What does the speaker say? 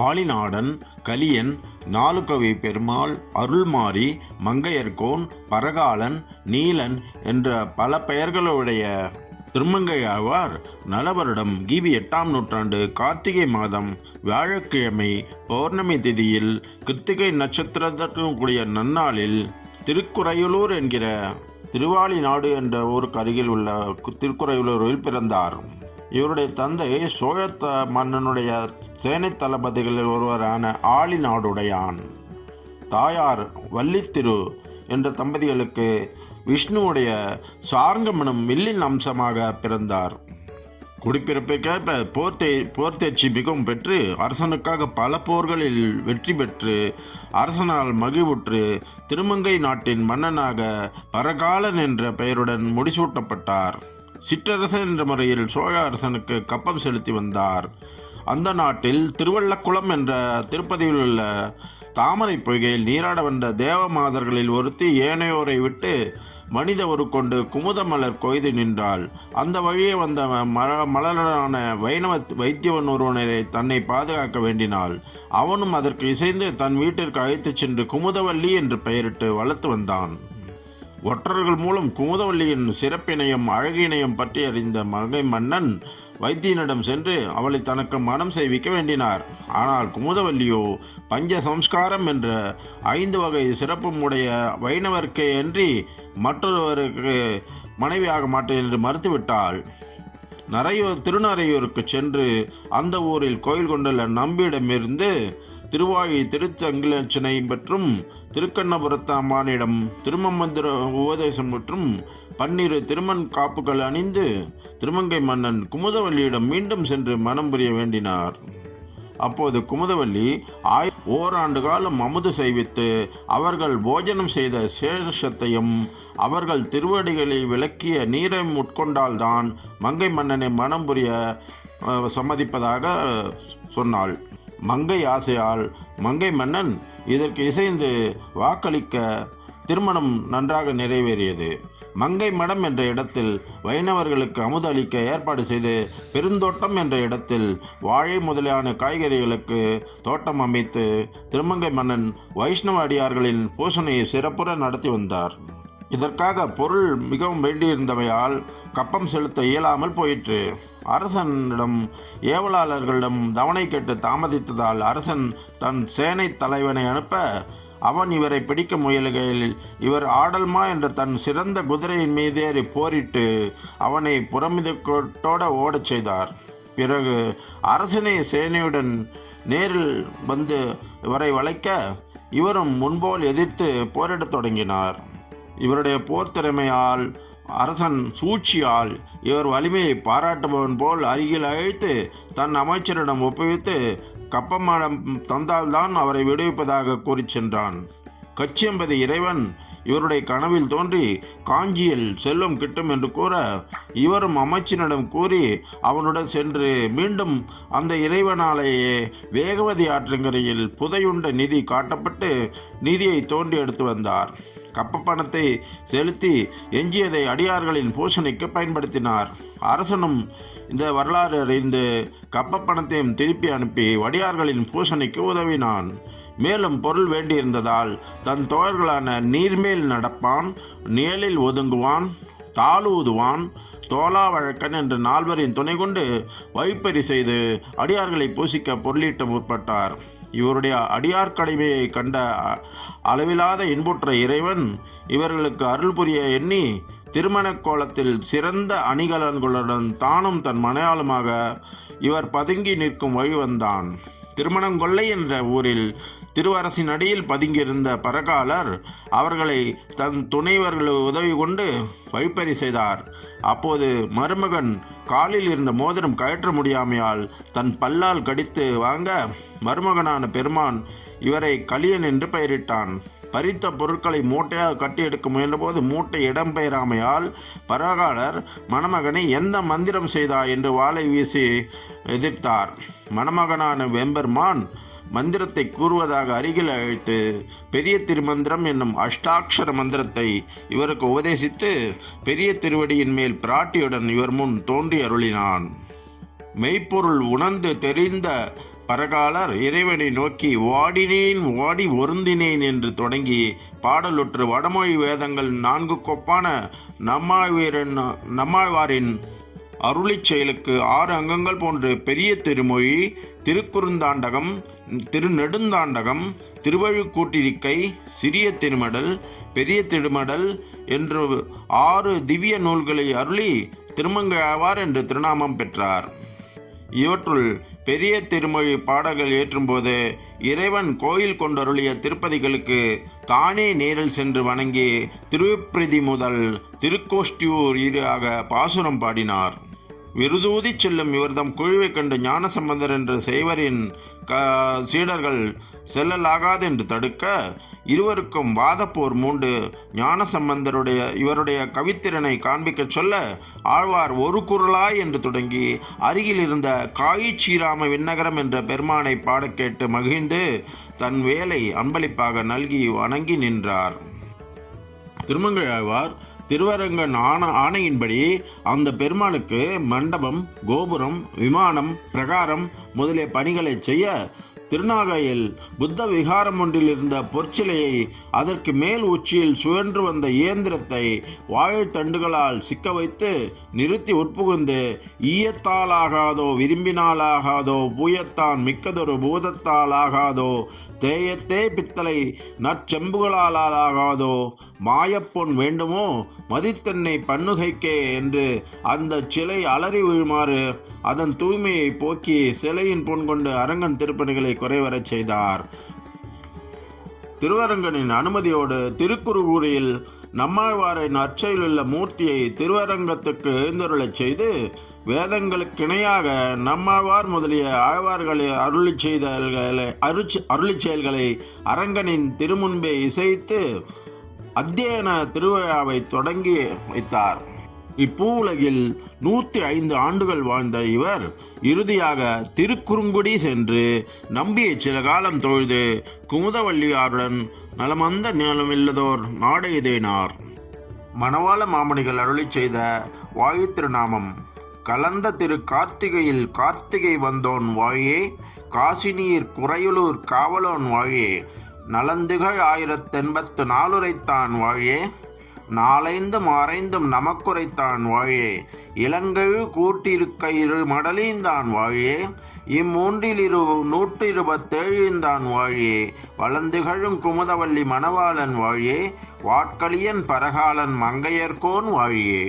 ஆலிநாடன், கலியன், நாலுகவி பெருமாள், அருள்மாரி, மங்கையர்கோன், பரகாலன், நீலன் என்ற பல பெயர்களுடைய திருமங்கையாழ்வார் நலவருடம் கிபி 8ஆம் நூற்றாண்டு கார்த்திகை மாதம் வியாழக்கிழமை பௌர்ணமி திதியில் கிருத்திகை நட்சத்திரத்துடன் கூடிய நன்னாளில் திருக்குறையுலூர் என்கிற திருவாலிநாடு என்ற ஊருக்கு அருகில் உள்ள திருக்குறையுலூரில் பிறந்தார். இவருடைய தந்தை சோழ மன்னனுடைய சேனை தளபதிகளில் ஒருவரான ஆலிநாடுடையான். தாயார் வள்ளித்திரு என்ற தம்பதிகளுக்கு விஷ்ணுவுடைய சார்ங்கமனம் வில்லின் அம்சமாக பிறந்தார். குடிப்பிறப்புக்கேற்ப போர்த்தேர்ச்சி மிகவும் பெற்று அரசனுக்காக பல போர்களில் வெற்றி பெற்று அரசனால் மகிழ்வுற்று திருமங்கை நாட்டின் மன்னனாக பரகாலன் என்ற பெயருடன் முடிசூட்டப்பட்டார். சிற்றரசன் என்ற முறையில் சோழ அரசனுக்கு கப்பம் செலுத்தி வந்தார். அந்த நாட்டில் திருவள்ளக்குளம் என்ற திருப்பதியில் உள்ள தாமரை பொய்கையில் நீராட வந்த தேவமாதர்களில் ஒருத்தி ஏனையோரை விட்டு மனித ஒரு கொண்டு குமுத மலர் கொய்து நின்றாள். அந்த வழியே வந்த மலரான வைணவ வைத்தியவன் ஒருவனை தன்னை பாதுகாக்க வேண்டினாள். அவனும் அதற்கு இசைந்து தன் வீட்டிற்கு அழைத்துச் சென்று குமுதவல்லி என்று பெயரிட்டு வளர்த்து வந்தான். ஒற்றர்கள் மூலம் குமுதவல்லியின் சிறப்பினையும் அழகினையும் பற்றி அறிந்த மங்கை மன்னன் வைத்தியனிடம் சென்று அவளை தனக்கு மனம் செய்விக்க வேண்டினார். ஆனால் குமுதவல்லியோ பஞ்ச சம்ஸ்காரம் என்ற 5 வகை சிறப்பும் உடைய வைணவர்க்கே அன்றி மற்றொருவருக்கு மனைவியாக மாட்டேன் என்று மறுத்துவிட்டாள். திருநறையூருக்கு சென்று அந்த ஊரில் கோயில் கொண்டுள்ள நம்பியிடமிருந்து திருவாழி திருத்தங்கிலட்சணை மற்றும் திருக்கண்ணபுரத்து அம்மானிடம் திருமந்திர உபதேசம் மற்றும் 12 திருமண் காப்புகள் அணிந்து திருமங்கை மன்னன் குமுதவல்லியிடம் மீண்டும் சென்று மனம் புரிய வேண்டினார். அப்போது குமுதவல்லி ஓராண்டு காலம் அமுது செய்வித்து அவர்கள் போஜனம் செய்த சேஷத்தையும் அவர்கள் திருவடிகளை விளக்கிய நீரை உட்கொண்டால்தான் மங்கை மன்னனை மனம் புரிய சம்மதிப்பதாக சொன்னாள். மங்கை ஆசையால் மங்கை மன்னன் இதற்கு இசைந்து வாக்களிக்க திருமணம் நன்றாக நிறைவேறியது. மங்கை மடம் என்ற இடத்தில் வைணவர்களுக்கு அமுது அளிக்க ஏற்பாடு செய்து பெருந்தோட்டம் என்ற இடத்தில் வாழை முதலியான காய்கறிகளுக்கு தோட்டம் அமைத்து திருமங்கை மன்னன் வைஷ்ணவ அடியார்களின் பூசணையை சிறப்புற நடத்தி வந்தார். இதற்காக பொருள் மிகவும் வேண்டியிருந்தவையால் கப்பம் செலுத்த இயலாமல் போயிற்று. அரசனிடம் ஏவலாளர்களிடம் தவணை கேட்டு தாமதித்ததால் அரசன் தன் சேனை தலைவனை அனுப்ப அவன் இவரை பிடிக்க முயலுகையில் இவர் ஆடல்மா என்ற தன் சிறந்த குதிரையின் மீதேறி போரிட்டு அவனை புறமிதத்தோடு ஓடச் செய்தார். பிறகு அரசனை சேனையுடன் நேரில் வந்து இவரை வளைக்க இவரும் முன்போல் எதிர்த்து போரிடத் தொடங்கினார். இவருடைய போர் திறமையால் அரசன் சூழ்ச்சியால் இவர் வலிமையை பாராட்டுபவன் போல் அருகில் அழைத்து தன் அமைச்சரிடம் ஒப்புவித்து கப்பமாடம் தந்தால்தான் அவரை விடுவிப்பதாக கூறி சென்றான். கச்சியம்பதி இறைவன் இவருடைய கனவில் தோன்றி காஞ்சியில் செல்வம் கிட்டும் என்று கூற இவரும் அமைச்சனிடம் கூறி அவனுடன் சென்று மீண்டும் அந்த இறைவனாலேயே வேகவதி ஆற்றங்கரையில் புதையுண்ட நிதி காட்டப்பட்டு நிதியை தோண்டி எடுத்து வந்தார். கப்ப பணத்தை செலுத்தி எஞ்சியதை அடியார்களின் பூசணைக்கு பயன்படுத்தினார். அரசனும் இந்த வரலாறு அறிந்து கப்ப பணத்தையும் திருப்பி அனுப்பி வடியார்களின் பூசணைக்கு உதவினான். மேலும் பொருள் வேண்டியிருந்ததால் தன் தோழர்களான நீர்மேல் நடப்பான், நிழலில் ஒதுங்குவான், தாளூதுவான், தோலா வழக்கன் என்ற 4வரின் துணை கொண்டு வழிப்பறி செய்து அடியார்களை பூசிக்க பொருளீட்ட முற்பட்டார். இவருடைய அடியார் கடமையை கண்ட அளவிலாத இன்புற்ற இறைவன் இவர்களுக்கு அருள் புரிய எண்ணி திருமண கோலத்தில் சிறந்த அணிகலன்களுடன் தானும் தன் மனையாளுமாக இவர் பதுங்கி நிற்கும் வழி வந்தான். திருமணங்கொல்லை என்ற ஊரில் திருவரசின் அடியில் பதுங்கியிருந்த பரகாலர் அவர்களை தன் துணைவர்கள் உதவி கொண்டு வழிப்பறி செய்தார். அப்போது மருமகன் காலில் இருந்த மோதிரம் கழற்ற முடியாமையால் தன் பல்லால் கடித்து வாங்க மருமகனான பெருமான் இவரை கலியன் என்று பெயரிட்டான். பறித்த பொருட்களை மூட்டையாக கட்டி எடுக்க முயன்றபோது மூட்டை இடம்பெயராமையால் பரகாலர் மணமகனை எந்த மந்திரம் செய்தா என்று வாளை வீசி எதிர்த்தார். மணமகனான வெம்பெருமான் மந்திரத்தை கூறுவதாக அருகில் அழைத்து பெரிய திருமந்திரம் என்னும் அஷ்டாட்சர மந்திரத்தை இவருக்கு உபதேசித்து பெரிய திருவடியின் மேல் பிராட்டியுடன் இவர் முன் தோன்றி அருளினான். மெய்ப்பொருள் உணர்ந்து தெரிந்த பரகாலர் இறைவனை நோக்கி வாடினேன் வாடி வருந்தினேன் என்று தொடங்கி பாடலுற்று வடமொழி வேதங்கள் 4 கொப்பான நம்மாழ்வாரின் அருளிச் செயலுக்கு 6 அங்கங்கள் போன்று பெரிய திருமொழி, திருக்குறுந்தாண்டகம், திருநெடுந்தாண்டகம், திருவழுக்கூற்றிருக்கை, சிறிய திருமடல், பெரிய திருமடல் என்று 6 திவ்ய நூல்களை அருளி திருமங்கையாழ்வார் என்று திருநாமம் பெற்றார். இவற்றுள் பெரிய திருமொழி பாடல்கள் ஏற்றும்போது இறைவன் கோயில் கொண்டருளிய திருப்பதிகளுக்கு தானே நேரில் சென்று வணங்கி திருவிப்பிரதி முதல் திருக்கோஷ்டியூர் ஈடாக பாசுரம் பாடினார். விருதூதி செல்லும் இவர்தம் குழுவை கண்டு ஞானசம்பந்தர் என்ற செய்வரின் சீடர்கள் செல்லலாகாது என்று தடுக்க இருவருக்கும் வாதப்போர் மூண்டு இவருடைய கவித்திறனை காண்பிக்க சொல்ல ஆழ்வார் ஒரு குரலாய் என்று தொடங்கி அருகில் இருந்த காயிச்சீராம விண்ணகரம் என்ற பெருமானை பாடக் கேட்டு மகிழ்ந்து தன் வேலை அன்பளிப்பாக நல்கி வணங்கி நின்றார். திருமங்கையாழ்வார் திருவரங்கன் ஆணையின்படி அந்த பெருமானுக்கு மண்டபம், கோபுரம், விமானம், பிரகாரம் முதலிய பணிகளை செய்ய திருநாகையில் புத்த விகாரம் ஒன்றில் இருந்த பொற்சிலையை அதற்கு மேல் உச்சியில் சுழன்று வந்த இயந்திரத்தை வாழைத்தண்டுகளால் சிக்க வைத்து நிறுத்தி உட்புகுந்து ஈயத்தாலாகாதோ விரும்பினாலாகாதோ பூயத்தான் மிக்கதொரு பூதத்தாலாகாதோ தேயத்தே பித்தளை நற்செம்புகளாலாகாதோ மாயப்பொன் வேண்டுமோ மதித்தன்னை பண்ணுகைக்கே என்று அந்த சிலை அலறி விழுமாறு அதன் தூய்மையை போக்கி சிலையின் பொன் கொண்டு அரங்கன் திருப்பணிகளை குறைவரச் செய்தார். திருவரங்கனின் அனுமதியோடு திருக்குறுகூரில் நம்மாழ்வாரின் அர்ச்சையிலுள்ள மூர்த்தியை திருவரங்கத்துக்கு எழுந்தருளச் செய்து வேதங்களுக்கிணையாக நம்மாழ்வார் முதலிய ஆழ்வார்களை அருளிச் செயல்களை அரங்கனின் திருமுன்பே இசைத்து அத்தியன திருவிழாவை தொடங்கி வைத்தார். இப்பூவுலகில் 105 ஆண்டுகள் வாழ்ந்த இவர் இறுதியாக திருக்குறுங்குடி சென்று நம்பியை சில காலம் தொழுது குமுதவள்ளியாருடன் நலமந்த நிலமில்லதோர் நாடு எதிரினார். மணவாள மாமணிகள் அருளிச் செய்த வாயு திருநாமம். கலந்த திரு கார்த்திகையில் கார்த்திகை வந்தோன் வாயே, காசினீர் குறையுளூர் காவலோன் வாயே, நலந்துகள் 1084 உரைத்தான் வாயே, நாளைந்தும் ஆரைந்தும் நமக்குரைத்தான் வாழே, இளங்கழு கூட்டிருக்க 2 மடலீந்தான் வாழே, இம்மூன்றில் 127 வாழே, வளந்துகழும் குமுதவள்ளி மணவாளன் வாழே, வாட்களியன் பரகாலன் மங்கையர்கோன் வாழியே.